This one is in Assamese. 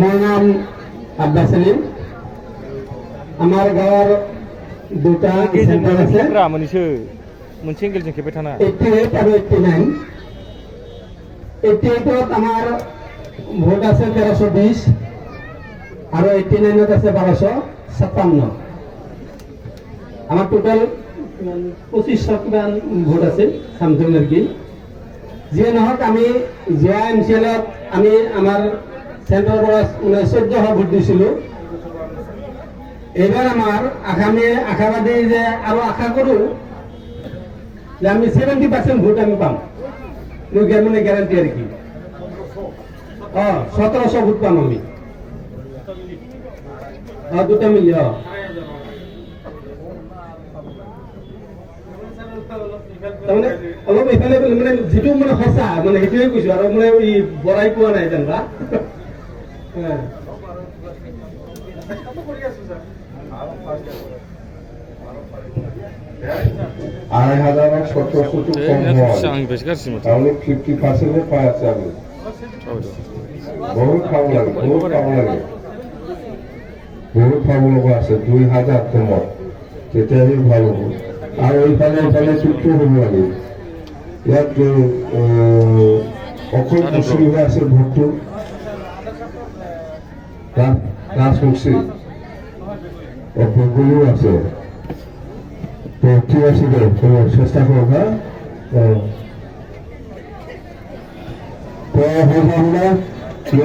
মোৰ নাম আব্বাস সেলিম। আমাৰ গাঁৱৰ দুটা চেণ্টাৰ আছে, मोनसे एंगेलजों खेबबाय थाना 88 আৰু 89। 88ত আমাৰ ভোট আছে 1320 আৰু 89ত আছে 1256। আমাৰ টোটাল 2500 কিমান ভোট আছে সামথিং আৰ কি। যিয়ে নহওক আমি যোৱা এমচিএলত আমি আমাৰ চেণ্টাৰৰ পৰা 1400 ভোট দিছিলোঁ। এইবাৰ আমাৰ আশাবাদী যে আৰু আশা কৰোঁ যে আমি 70% ভোট আমি পাম। মানে গ্যাৰান্টি আৰ কি। 1700 ভোট পাম আমি, দুটা মিলি। তাৰমানে অলপ এইফালে মানে যিটো মানে সঁচা মানে সেইটোৱে কৈছো আৰু মানে বৰাই পোৱা নাই যেনিবা। 2500 কম হয়, তাহলে 50% পাওয়া যাবে। বহুত খাব লাগে, বহুত খাব লাগে, বহুত খাব লগা আছে। 2000 কমত তেতিয়াহে ভাল হ'ব। আৰু এইফালে চুক্তি হ'ব লাগে। ইয়াত অকল মুছলিম হৈ আছে ভোটটো, ৰাজবংশী বেংগলীও আছে। তো ঠিক আছে দে, চেষ্টা কৰো। হ্যাঁ, তো